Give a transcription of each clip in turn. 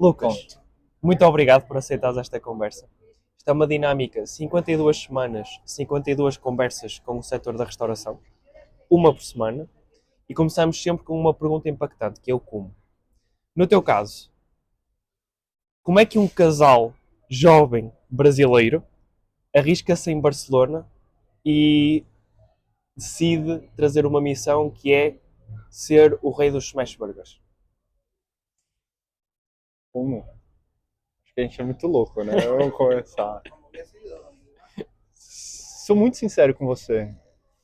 Lucas, muito obrigado por aceitares esta conversa. Isto é uma dinâmica, 52 semanas, 52 conversas com o setor da restauração, uma por semana, e começamos sempre com uma pergunta impactante, que é o como. No teu caso, como é que um casal jovem brasileiro arrisca-se em Barcelona e decide trazer uma missão que é ser o rei dos smash burgers? Como? Acho que a gente é muito louco, né? Vamos começar. Sou muito sincero com você.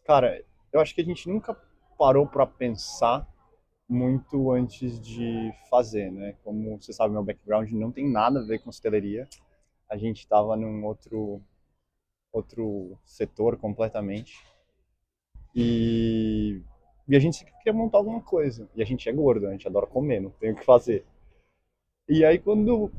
Cara, eu acho que a gente nunca parou pra pensar muito antes de fazer, né? Como você sabe, meu background não tem nada a ver com hoteleria. A gente estava num outro setor completamente. E, e a gente sempre queria montar alguma coisa. E a gente é gordo, a gente adora comer, não tem o que fazer. E aí quando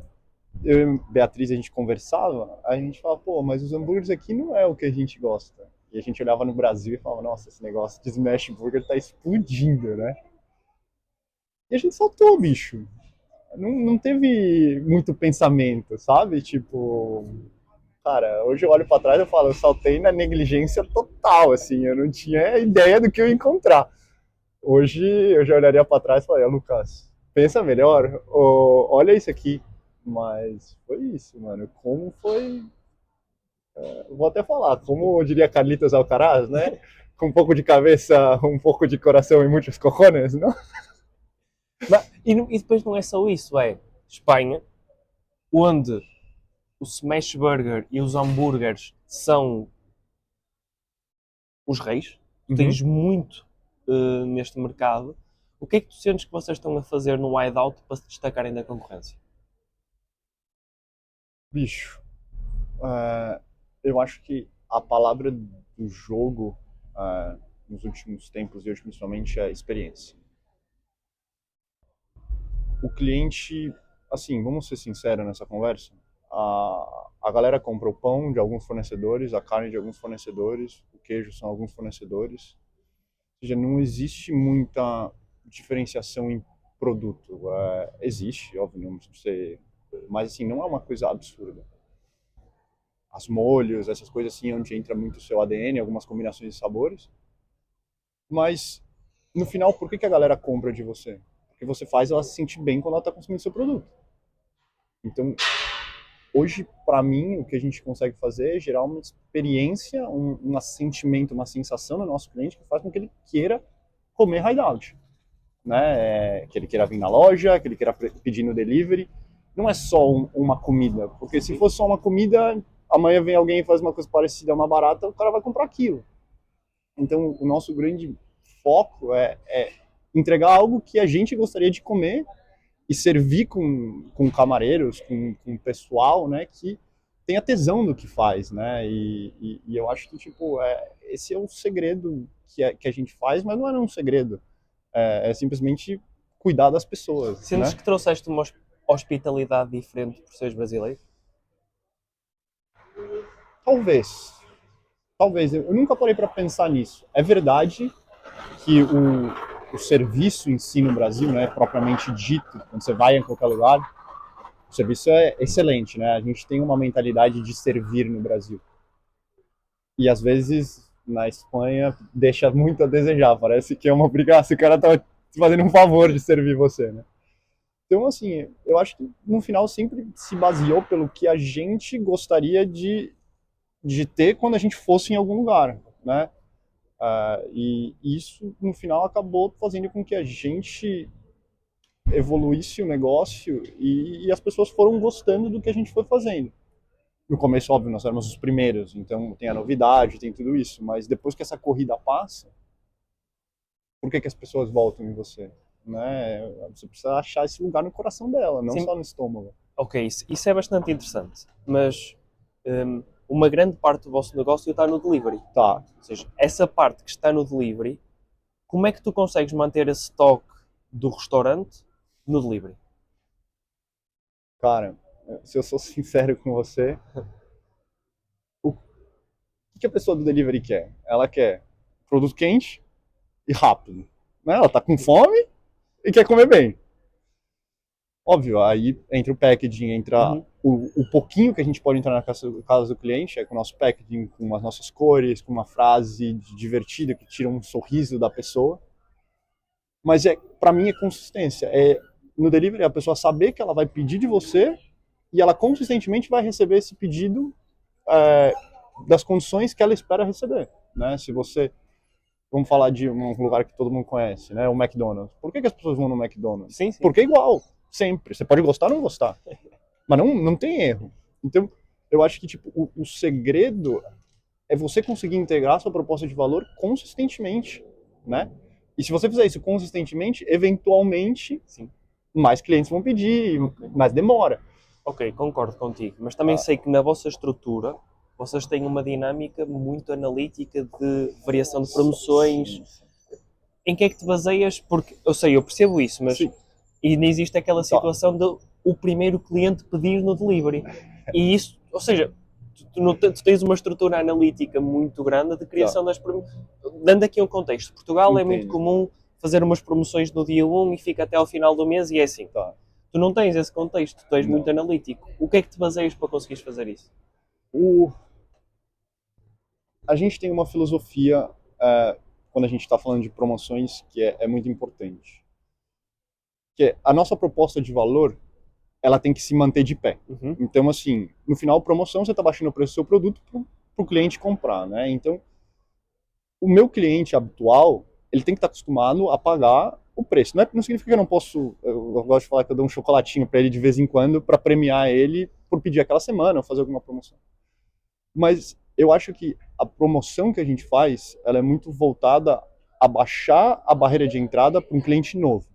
eu e Beatriz a gente conversava, a gente falava, pô, mas os hambúrgueres aqui não é o que a gente gosta. E a gente olhava no Brasil e falava, nossa, esse negócio de smash burger tá explodindo, né? E a gente saltou, bicho. Não teve muito pensamento, sabe? Tipo, cara, hoje eu olho pra trás e falo, eu saltei na negligência total, assim, eu não tinha ideia do que eu ia encontrar. Hoje eu já olharia pra trás e falaria, Lucas, pensa melhor, olha isso aqui. Mas foi isso, mano. Como foi. Vou até falar, como diria Carlitos Alcaraz, né? Com um pouco de cabeça, um pouco de coração e muitos cojones, não? E depois não é só isso, é Espanha, onde o smash burger e os hambúrgueres são os reis. Tu tens Uhum. muito neste mercado. O que é que tu sentes que vocês estão a fazer no hideout para se destacarem da concorrência? Bicho, é, eu acho que a palavra do jogo nos últimos tempos e hoje principalmente é experiência. O cliente, assim, vamos ser sinceros nessa conversa, a galera compra o pão de alguns fornecedores, a carne de alguns fornecedores, o queijo são alguns fornecedores. Ou seja, não existe muita diferenciação em produto. Existe, óbvio, não precisa ser, mas assim, não é uma coisa absurda. As molhos, essas coisas assim, onde entra muito o seu ADN, algumas combinações de sabores. Mas, no final, por que que a galera compra de você? Porque você faz ela se sentir bem quando ela está consumindo seu produto. Então, hoje, para mim, o que a gente consegue fazer é gerar uma experiência, um sentimento, uma sensação no nosso cliente que faz com que ele queira comer hideout. Né? Que ele queira vir na loja, que ele queira pedir no delivery. Não é só uma comida, porque se fosse só uma comida, amanhã vem alguém e faz uma coisa parecida, uma barata, o cara vai comprar aquilo. Então, o nosso grande foco é entregar algo que a gente gostaria de comer e servir com camareiros, com pessoal, né, que tenha tesão do que faz, né, e eu acho que, tipo, esse é o segredo que a gente faz, mas não é um segredo, é simplesmente cuidar das pessoas, Sentes né. que trouxeste uma hospitalidade diferente por seres brasileiro? Talvez, talvez, eu nunca parei para pensar nisso. É verdade que o serviço em si no Brasil, né, propriamente dito, quando você vai em qualquer lugar, o serviço é excelente, né? A gente tem uma mentalidade de servir no Brasil. E às vezes na Espanha deixa muito a desejar, parece que é uma obrigação, o cara tá te fazendo um favor de servir você, né? Então, assim, eu acho que no final sempre se baseou pelo que a gente gostaria de ter quando a gente fosse em algum lugar, né? E isso, no final, acabou fazendo com que a gente evoluísse o negócio e as pessoas foram gostando do que a gente foi fazendo. No começo, óbvio, nós éramos os primeiros, então tem a novidade, tem tudo isso, mas depois que essa corrida passa, por que que as pessoas voltam em você? Né? Você precisa achar esse lugar no coração dela, não Sim, só no estômago. ok, isso é bastante interessante, mas uma grande parte do vosso negócio está no delivery. Tá, Ou seja, essa parte que está no delivery, como é que tu consegues manter esse toque do restaurante no delivery? cara, se eu sou sincero com você, o que a pessoa do delivery quer? Ela quer produto quente e rápido. Né? Ela tá com fome e quer comer bem. Óbvio, aí entra o packaging, entra Uhum. o pouquinho que a gente pode entrar na casa do cliente, é com o nosso packaging, com as nossas cores, com uma frase divertida que tira um sorriso da pessoa. Mas para mim é consistência. No delivery a pessoa saber que ela vai pedir de você e ela consistentemente vai receber esse pedido é, das condições que ela espera receber, né? Se você, vamos falar de um lugar que todo mundo conhece, né? O McDonald's. Por que as pessoas vão no McDonald's? Sim, sim. Porque é igual, sempre. Você pode gostar ou não gostar, mas não tem erro. Então, eu acho que tipo, o segredo é você conseguir integrar a sua proposta de valor consistentemente, né? E se você fizer isso consistentemente, eventualmente, Sim. mais clientes vão pedir, mas demora. Ok, concordo contigo, mas também Ah, sei que na vossa estrutura vocês têm uma dinâmica muito analítica de variação de promoções. sim, Em que é que te baseias? Porque eu sei, eu percebo isso, mas sim. ainda existe aquela Tá. situação de o primeiro cliente pedir no delivery. E isso, ou seja, tu tens uma estrutura analítica muito grande de Tá, criação das promoções. Dando aqui um contexto, Portugal é muito entendo. comum fazer umas promoções no dia 1 e fica até ao final do mês e é assim. Tá, Tu não tens esse contexto, tu és muito não. analítico. O que é que te baseias para conseguires fazer isso? O, a gente tem uma filosofia, quando a gente está falando de promoções, que é muito importante. Que é, a nossa proposta de valor, ela tem que se manter de pé. Uhum. Então, assim, no final, promoção, você está baixando o preço do seu produto para o cliente comprar, né? Então, o meu cliente habitual, ele tem que estar acostumado a pagar o preço. Não significa que eu não posso, eu gosto de falar que eu dou um chocolatinho para ele de vez em quando para premiar ele por pedir aquela semana ou fazer alguma promoção. Mas eu acho que a promoção que a gente faz, ela é muito voltada a baixar a barreira de entrada para um cliente novo.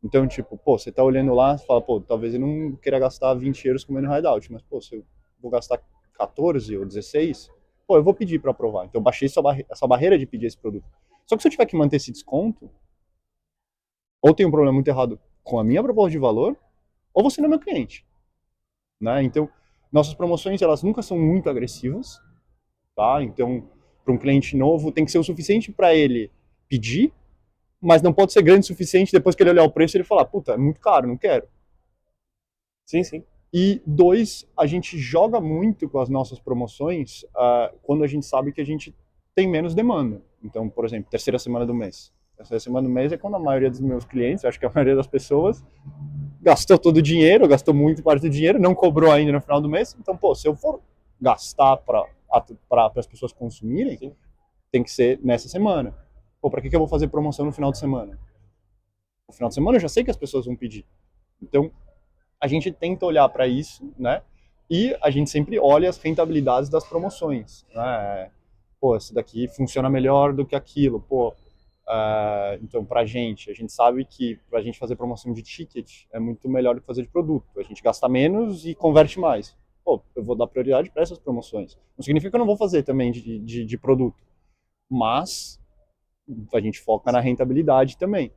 Então, tipo, pô, você tá olhando lá, você fala, pô, talvez eu não queira gastar 20 euros comendo hideout, mas, pô, se eu vou gastar 14 ou 16, pô, eu vou pedir para aprovar. Então, eu baixei essa barreira de pedir esse produto. Só que se eu tiver que manter esse desconto, ou tem um problema muito errado com a minha proposta de valor, ou você não é meu cliente, né? Então, nossas promoções, elas nunca são muito agressivas, tá? Então, para um cliente novo, tem que ser o suficiente para ele pedir, mas não pode ser grande o suficiente depois que ele olhar o preço e ele falar, puta, é muito caro, não quero. Sim, sim. E dois, a gente joga muito com as nossas promoções quando a gente sabe que a gente tem menos demanda. Então, por exemplo, terceira semana do mês. Terceira semana do mês é quando a maioria dos meus clientes, acho que a maioria das pessoas, gastou todo o dinheiro, gastou muito parte do dinheiro, não cobrou ainda no final do mês. Então, pô, se eu for gastar para as pessoas consumirem, Sim. tem que ser nessa semana. Pô, para que eu vou fazer promoção no final de semana? No final de semana eu já sei que as pessoas vão pedir. Então, a gente tenta olhar para isso, né? E a gente sempre olha as rentabilidades das promoções, né? Pô, esse daqui funciona melhor do que aquilo, pô. Então, para a gente sabe que para a gente fazer promoção de ticket é muito melhor do que fazer de produto. A gente gasta menos e converte mais. Pô, eu vou dar prioridade para essas promoções. Não significa que eu não vou fazer também de produto, mas a gente foca na rentabilidade também.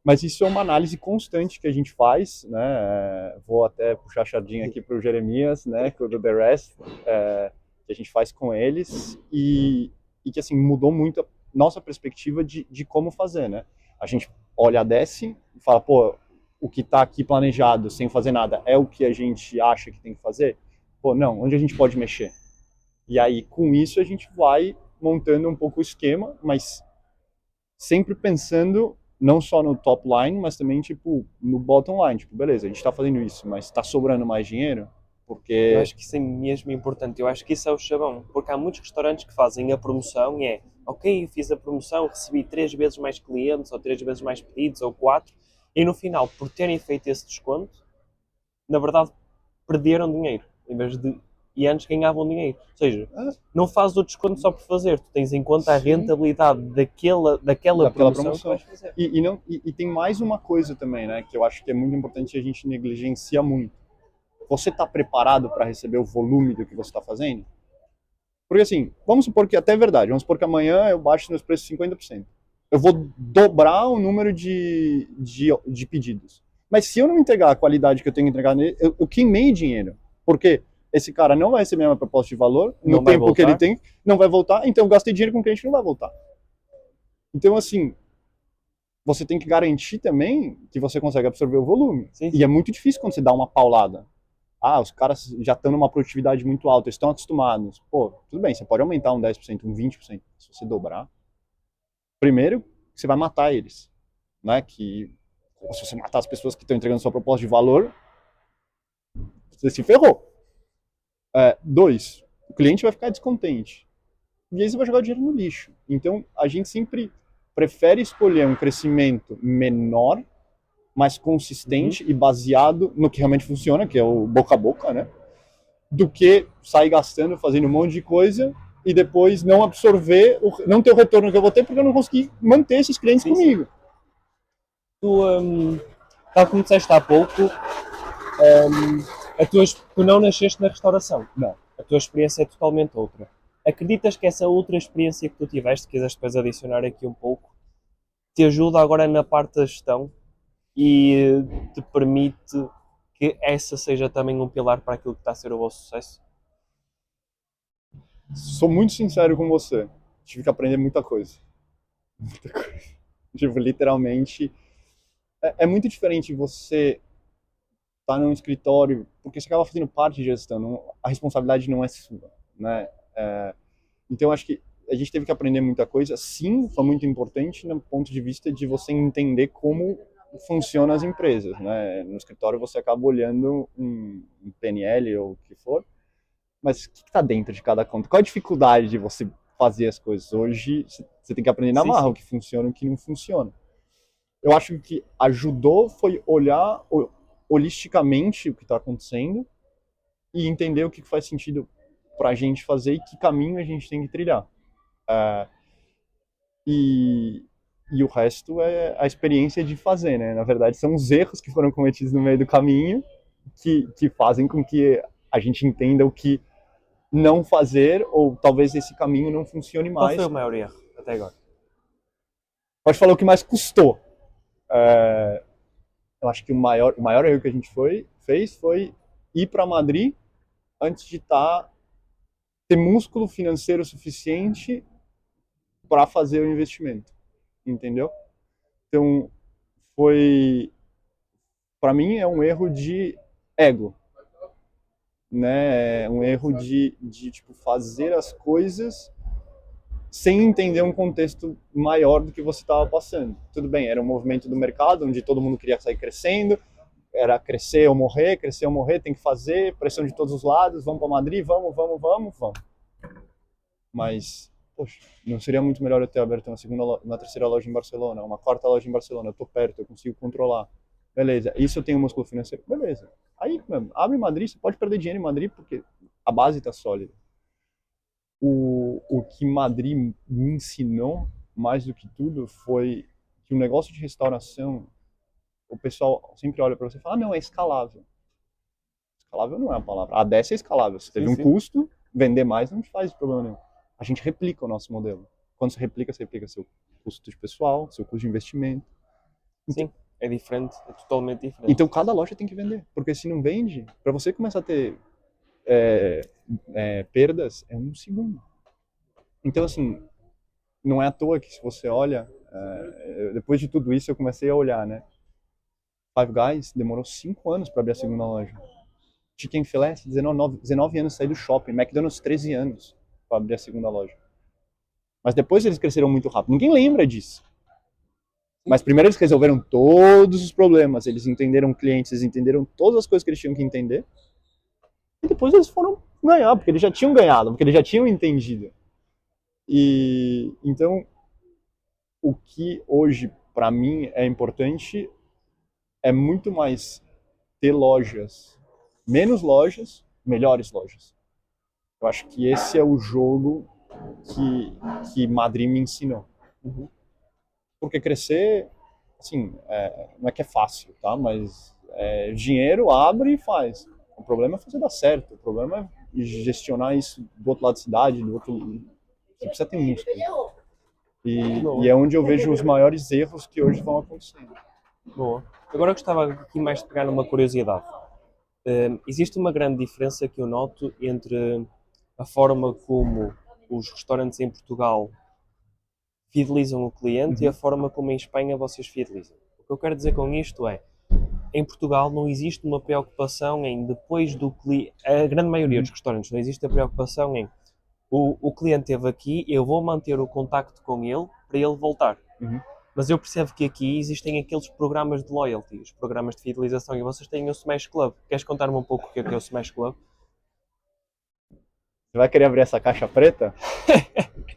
Mas isso é uma análise constante que a gente faz, né? Vou até puxar a sardinha aqui para o Jeremias, né? Com o The Rest, que a gente faz com eles e que assim mudou muito a nossa perspectiva de como fazer, né? A gente olha, desce e fala, pô, o que está aqui planejado sem fazer nada é o que a gente acha que tem que fazer? Pô, não, onde a gente pode mexer? E aí, com isso, a gente vai montando um pouco o esquema, mas sempre pensando não só no top line, mas também tipo no bottom line, tipo, beleza, a gente está fazendo isso, mas está sobrando mais dinheiro, Eu porque acho que isso é mesmo importante. Eu acho que isso é o chavão. Porque há muitos restaurantes que fazem a promoção e é ok, eu fiz a promoção, recebi 3 vezes mais clientes, ou 3 vezes mais pedidos, ou 4, e no final, por terem feito esse desconto, na verdade perderam dinheiro. Em vez de. E antes ganhavam dinheiro. Ou seja, não fazes o desconto só por fazer, tu tens em conta a sim, rentabilidade daquela daquela promoção que promoção. vais fazer. E tem mais uma coisa também, né, que eu acho que é muito importante e a gente negligencia muito. Você está preparado para receber o volume do que você está fazendo? Porque assim, vamos supor que até é verdade, vamos supor que amanhã eu baixo meus preços 50%. Eu vou dobrar o número de pedidos. Mas se eu não entregar a qualidade que eu tenho que entregar nele, eu queimei dinheiro. Porque esse cara não vai receber a minha proposta de valor, no Não vai tempo que ele voltar. tem, não vai voltar, então eu gastei dinheiro com um cliente que não vai voltar. Então, assim, você tem que garantir também que você consegue absorver o volume. Sim, E é muito difícil quando você dá uma paulada. Os caras já estão numa produtividade muito alta, estão acostumados. Pô, tudo bem, você pode aumentar um 10%, um 20%. Se você dobrar, primeiro, você vai matar eles. Né? Que, se você matar as pessoas que estão entregando sua proposta de valor, você se ferrou. Dois, o cliente vai ficar descontente. E aí você vai jogar o dinheiro no lixo. Então, a gente sempre prefere escolher um crescimento menor, mais consistente e baseado no que realmente funciona, que é o boca a boca, né? Do que sair gastando, fazendo um monte de coisa e depois não absorver, não ter o retorno que eu vou ter porque eu não consegui manter esses clientes comigo. Tal como disseste há pouco, tu não nasceste na restauração. Não. A tua experiência é totalmente outra. Acreditas que essa outra experiência que tu tiveste, quiseres depois adicionar aqui um pouco, te ajuda agora na parte da gestão e te permite que essa seja também um pilar para aquilo que está a ser o vosso sucesso? Sou muito sincero com você. Tive que aprender muita coisa. Muita coisa. Tipo, literalmente. É muito diferente você estar num escritório, porque você acaba fazendo parte de gestão, a responsabilidade não é sua, né? Então, acho que a gente teve que aprender muita coisa. Sim, foi muito importante no ponto de vista de você entender como funcionam as empresas, né? No escritório você acaba olhando um PNL ou o que for, mas o que está dentro de cada conta? Qual a dificuldade de você fazer as coisas? Hoje você tem que aprender na marra o que funciona e o que não funciona. Eu acho que o que ajudou foi olhar holisticamente o que está acontecendo e entender o que faz sentido para a gente fazer e que caminho a gente tem que trilhar. E o resto é a experiência de fazer, né? Na verdade, são os erros que foram cometidos no meio do caminho que fazem com que a gente entenda o que não fazer, ou talvez esse caminho não funcione mais. Qual foi o maior erro até agora? Pode falar o que mais custou. Eu acho que o maior erro que a gente fez foi ir para Madrid antes de ter músculo financeiro suficiente para fazer o investimento, entendeu? Então, para mim, é um erro de ego, né? É um erro de tipo, fazer as coisas sem entender um contexto maior do que você estava passando. Tudo bem, era um movimento do mercado onde todo mundo queria sair crescendo, era crescer ou morrer, tem que fazer, pressão de todos os lados, vamos para Madrid, vamos. Mas, poxa, não seria muito melhor eu ter aberto uma terceira loja em Barcelona, uma quarta loja em Barcelona, eu tô perto, eu consigo controlar. Beleza, isso eu tenho um músculo financeiro, beleza. Aí, mano, abre Madrid, você pode perder dinheiro em Madrid porque a base tá sólida. O que Madrid me ensinou, mais do que tudo, foi que o negócio de restauração, o pessoal sempre olha para você e fala, não, é escalável. Escalável não é a palavra. A dessa é escalável. Você teve um custo, vender mais não te faz problema nenhum. A gente replica o nosso modelo. Quando você replica seu custo de pessoal, seu custo de investimento. Sim, é diferente, é totalmente diferente. Então cada loja tem que vender, porque se não vende, para você começar a ter perdas, é um segundo. Então assim, não é à toa que se você olha, depois de tudo isso eu comecei a olhar, né? Five Guys demorou 5 anos para abrir a segunda loja. Chicken Filé, 19 anos sair do shopping. McDonald's, 13 anos para abrir a segunda loja. Mas depois eles cresceram muito rápido. Ninguém lembra disso. Mas primeiro eles resolveram todos os problemas. Eles entenderam clientes, eles entenderam todas as coisas que eles tinham que entender. E depois eles foram ganhar, porque eles já tinham ganhado, porque eles já tinham entendido. E então, o que hoje para mim é importante é muito mais ter lojas, menos lojas, melhores lojas. Eu acho que esse é o jogo que Madrid me ensinou. Porque crescer, assim, não é que é fácil, tá? Mas dinheiro abre e faz. O problema é fazer dar certo. O problema é gestionar isso do outro lado da cidade, do outro. Você precisa ter músculo. E é onde eu vejo os maiores erros que hoje vão acontecendo. Boa. Agora eu gostava aqui mais de pegar numa curiosidade. Existe uma grande diferença que eu noto entre a forma como os restaurantes em Portugal fidelizam o cliente e a forma como em Espanha vocês fidelizam. O que eu quero dizer com isto é, em Portugal não existe uma preocupação em depois do cliente, a grande maioria dos restaurantes não existe a preocupação em o cliente esteve aqui, eu vou manter o contacto com ele para ele voltar. Uhum. Mas eu percebo que aqui existem aqueles programas de loyalty, os programas de fidelização, e vocês têm o Smash Club. Queres contar-me um pouco o que é o Smash Club? Você vai querer abrir essa caixa preta?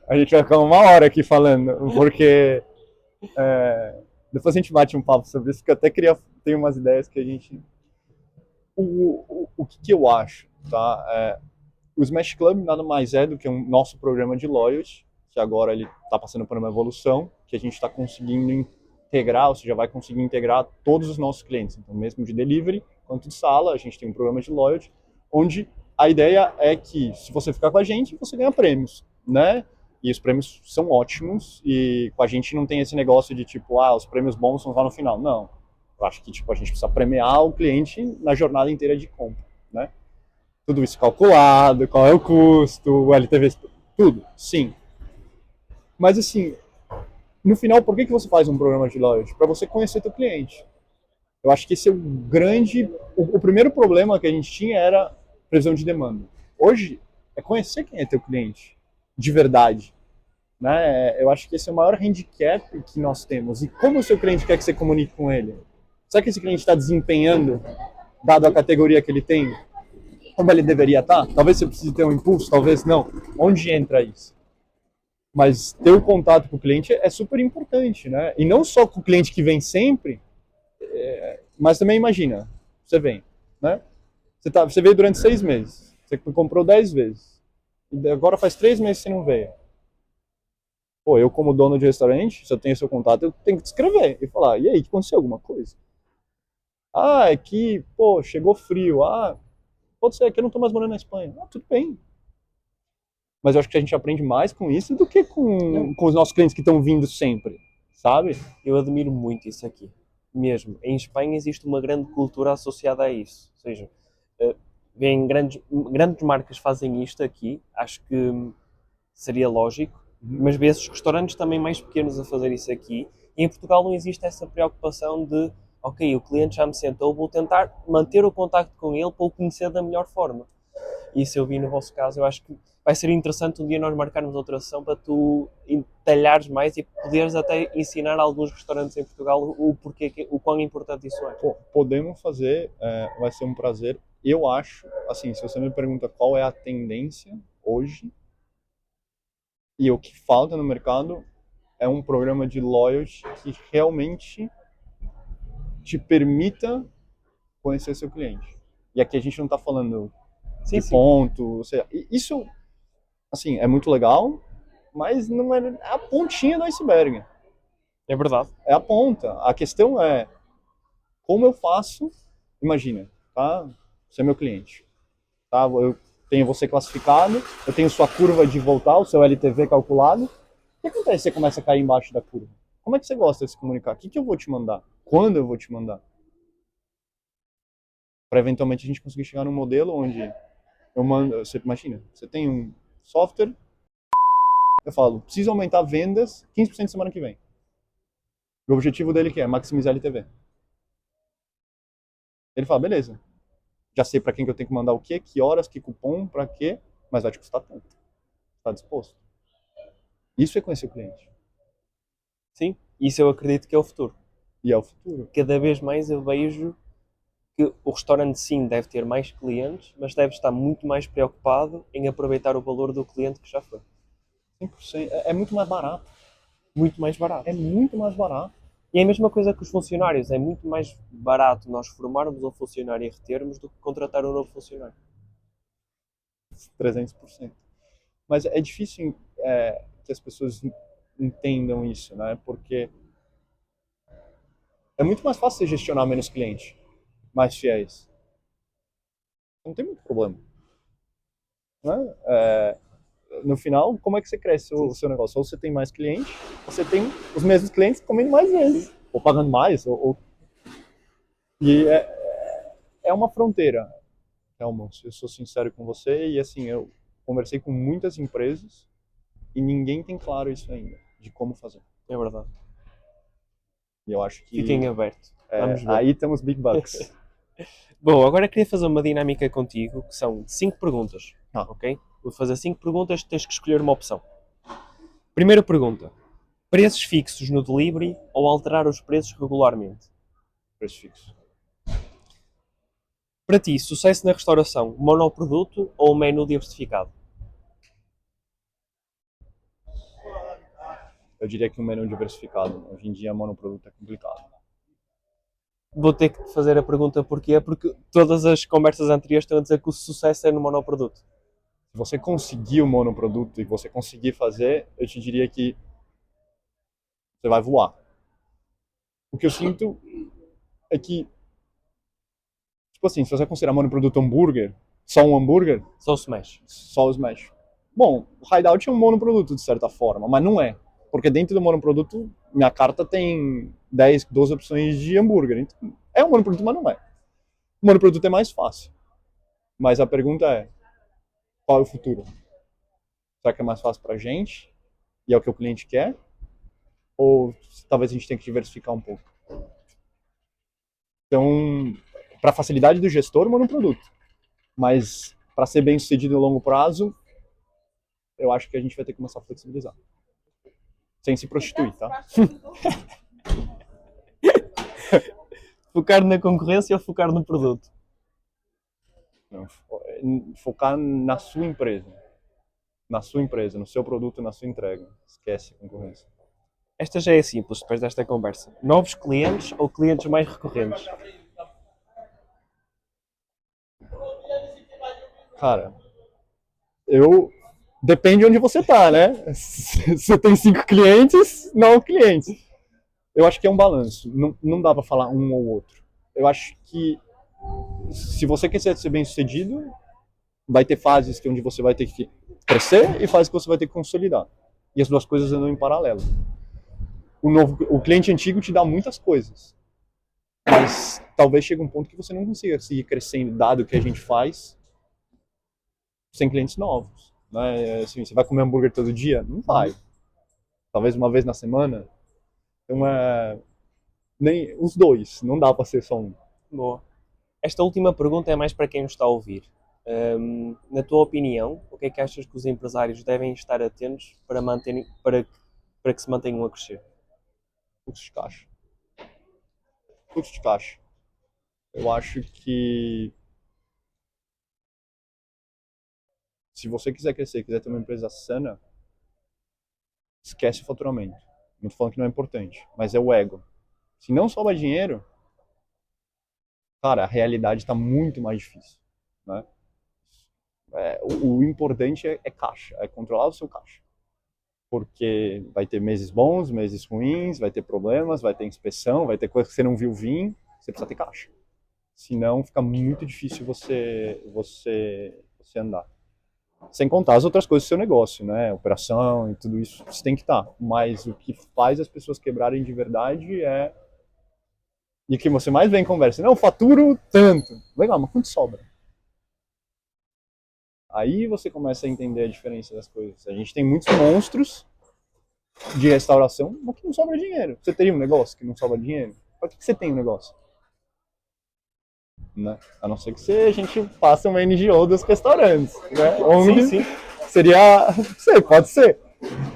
A gente vai ficar uma hora aqui falando, porque depois a gente bate um papo sobre isso, que eu até queria ter umas ideias que a gente... O que eu acho, tá? O Smash Club nada mais é do que um nosso programa de loyalty, que agora ele está passando por uma evolução, que a gente está conseguindo integrar, ou seja, vai conseguir integrar todos os nossos clientes. Então, mesmo de delivery, quanto de sala, a gente tem um programa de loyalty, onde a ideia é que, se você ficar com a gente, você ganha prêmios, né? E os prêmios são ótimos, e com a gente não tem esse negócio de tipo, os prêmios bons são lá no final. Não. Eu acho que tipo, a gente precisa premiar o cliente na jornada inteira de compra, né? Tudo isso calculado, qual é o custo, o LTV, tudo, sim. Mas assim, no final, por que você faz um programa de loyalty? Para você conhecer teu cliente. Eu acho que esse é o grande... O primeiro problema que a gente tinha era previsão de demanda. Hoje, é conhecer quem é teu cliente, de verdade. Né? Eu acho que esse é o maior handicap que nós temos. E como o seu cliente quer que você comunique com ele? Será que esse cliente está desempenhando, dado a categoria que ele tem, como ele deveria estar? Talvez você precise ter um impulso, talvez não. Onde entra isso? Mas ter o contato com o cliente é super importante, né? E não só com o cliente que vem sempre, mas também imagina, você vem, né? Você veio durante 6 meses, você comprou 10 vezes, e agora faz 3 meses que você não veio. Pô, eu como dono de restaurante, se eu tenho seu contato, eu tenho que te escrever e falar, e aí, que aconteceu alguma coisa? É que, pô, chegou frio, pode ser que eu não tô mais morando na Espanha. Tudo bem. Mas eu acho que a gente aprende mais com isso do que com os nossos clientes que estão vindo sempre, sabe? Eu admiro muito isso aqui, mesmo. Em Espanha existe uma grande cultura associada a isso. Ou seja, vêm grandes marcas fazem isto aqui, acho que seria lógico, mas vê esses restaurantes também mais pequenos a fazer isso aqui. E em Portugal não existe essa preocupação de, ok, o cliente já me sentou, vou tentar manter o contacto com ele para o conhecer da melhor forma. E isso eu vi no vosso caso, eu acho que vai ser interessante um dia nós marcarmos outra sessão para tu entalhares mais e poderes até ensinar a alguns restaurantes em Portugal o porquê, o quão importante isso é. Podemos fazer, vai ser um prazer. Eu acho, assim, se você me pergunta qual é a tendência hoje e o que falta no mercado, é um programa de loyalty que realmente te permita conhecer seu cliente. E aqui a gente não está falando de ponto, ou seja, isso, assim, é muito legal, mas não é a pontinha do iceberg. É verdade. É a ponta. A questão é como eu faço. Imagina, tá? Você é meu cliente, tá? Eu tenho você classificado, eu tenho sua curva de voltar, o seu LTV calculado. O que acontece se você começa a cair embaixo da curva? Como é que você gosta de se comunicar? O que eu vou te mandar? Quando eu vou te mandar? Para eventualmente a gente conseguir chegar num modelo onde eu mando, você imagina, você tem um software, eu falo, preciso aumentar vendas 15% semana que vem. O objetivo dele que é maximizar LTV. Ele fala, beleza, já sei para quem que eu tenho que mandar o quê, que horas, que cupom, para quê, mas vai te custar tanto. Está disposto? Isso é conhecer o cliente. Sim, isso eu acredito que é o futuro. E é o futuro. Cada vez mais eu vejo que o restaurante sim deve ter mais clientes, mas deve estar muito mais preocupado em aproveitar o valor do cliente que já foi. 100%. É muito mais barato. Muito mais barato. É muito mais barato. E é a mesma coisa que os funcionários. É muito mais barato nós formarmos um funcionário e retermos do que contratar um novo funcionário. 300%. Mas é difícil que as pessoas entendam isso, né? Porque é muito mais fácil você gestionar menos cliente, mais fiéis. Não tem muito problema. Né? No final, como é que você cresce o seu negócio? Ou você tem mais clientes, ou você tem os mesmos clientes comendo mais vezes, ou pagando mais. E é uma fronteira, Helmut. Eu sou sincero com você, e assim, eu conversei com muitas empresas e ninguém tem claro isso ainda. de como fazer. É verdade. E eu acho que Fiquem abertos. Vamos ver. aí temos big bucks. Bom, agora queria fazer uma dinâmica contigo, que são 5 perguntas, Ah. ok? Vou fazer 5 perguntas, tens que escolher uma opção. Primeira pergunta. Preços fixos no delivery ou alterar os preços regularmente? Preço fixo. Para ti, sucesso na restauração, monoproduto ou menu diversificado? Eu diria que um menu diversificado. Hoje em dia, monoproduto é complicado. Vou ter que te fazer a pergunta porquê, porque todas as conversas anteriores estão a dizer que o sucesso é no monoproduto. Se você conseguir o monoproduto e você conseguir fazer, eu te diria que você vai voar. O que eu sinto é que, tipo assim, se você considerar monoproduto hambúrguer, só um hambúrguer, Só o smash. só o smash. Bom, o Hideout é um monoproduto de certa forma, mas não é. Porque dentro do monoproduto, minha carta tem 10, 12 opções de hambúrguer. Então, é um monoproduto, mas não é. O monoproduto é mais fácil. Mas a pergunta é, qual é o futuro? Será que é mais fácil pra gente? E é o que o cliente quer? Ou talvez a gente tenha que diversificar um pouco? Então, para facilidade do gestor, monoproduto. Mas para ser bem sucedido no longo prazo, eu acho que a gente vai ter que começar a flexibilizar. Sem se prostituir, tá? Focar na concorrência ou focar no produto? Não, focar na sua empresa. Na sua empresa, no seu produto, na sua entrega. Esquece a concorrência. Esta já é simples depois desta conversa. Novos clientes ou clientes mais recorrentes? Cara, depende de onde você tá, né? Se você tem 5 clientes, 9 clientes. Eu acho que é um balanço. Não dá pra falar um ou outro. Eu acho que se você quer ser bem sucedido, vai ter fases onde você vai ter que crescer e fases que você vai ter que consolidar. E as duas coisas andam em paralelo. O cliente antigo te dá muitas coisas, mas talvez chegue um ponto que você não consiga seguir crescendo, dado que a gente faz, sem clientes novos. Né? Assim, você vai comer hambúrguer todo dia? Não vai. Talvez uma vez na semana. Então, nem os dois, não dá para ser só um. Boa. Esta última pergunta é mais para quem nos está a ouvir. Na tua opinião, o que é que achas que os empresários devem estar atentos para que se mantenham a crescer? Fluxo de caixa. Fluxo de caixa. Eu acho que se você quiser crescer, quiser ter uma empresa sana, esquece o faturamento. Não tô falando que não é importante, mas é o ego. Se não sobra dinheiro, cara, a realidade está muito mais difícil, né? O importante é caixa, é controlar o seu caixa. Porque vai ter meses bons, meses ruins, vai ter problemas, vai ter inspeção, vai ter coisa que você não viu vir, você precisa ter caixa. Senão fica muito difícil você andar. Sem contar as outras coisas do seu negócio, né? Operação e tudo isso, você tem que estar. Mas o que faz as pessoas quebrarem de verdade é... E o que você mais vê em conversa, não, faturo tanto. Legal, mas quanto sobra? Aí você começa a entender a diferença das coisas. A gente tem muitos monstros de restauração, mas que não sobra dinheiro. Você teria um negócio que não sobra dinheiro? Para que você tem um negócio? Né? A não ser que a gente faça uma NGO dos restaurantes, né? Onde Sim. seria, sei, pode ser,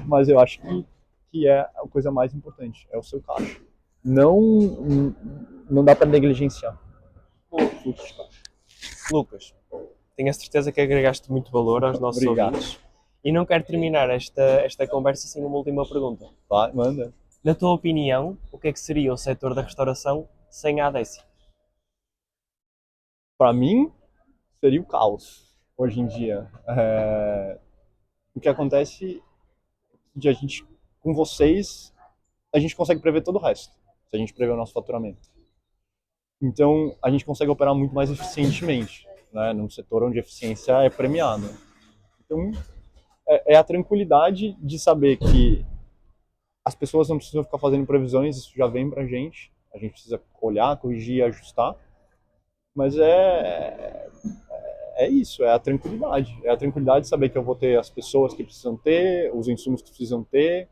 mas eu acho que é a coisa mais importante, é o seu caixa. Não dá para negligenciar o fluxo de caixa. Lucas, tenho a certeza que agregaste muito valor aos nossos ouvintes. E não quero terminar esta conversa sem uma última pergunta. Vai, manda. Na tua opinião, o que é que seria o setor da restauração sem a ADESI? Para mim, seria o caos hoje em dia. O que acontece de a gente, com vocês, a gente consegue prever todo o resto, se a gente prever o nosso faturamento. Então, a gente consegue operar muito mais eficientemente, né, num setor onde a eficiência é premiada. Então, é a tranquilidade de saber que as pessoas não precisam ficar fazendo previsões, isso já vem pra gente, a gente precisa olhar, corrigir e ajustar, mas é isso, é a tranquilidade. É a tranquilidade de saber que eu vou ter as pessoas que precisam ter, os insumos que precisam ter,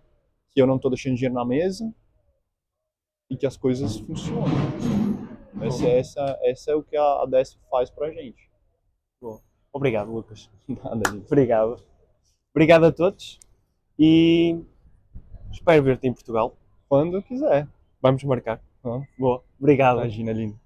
que eu não estou deixando dinheiro na mesa e que as coisas funcionam. Essa é o que a Desp faz pra gente. Boa. Obrigado, Lucas. Nada disso. Obrigado. Obrigado a todos e espero ver-te em Portugal. Quando quiser. Vamos marcar. Hã? Boa. Obrigado. Imagina, lindo.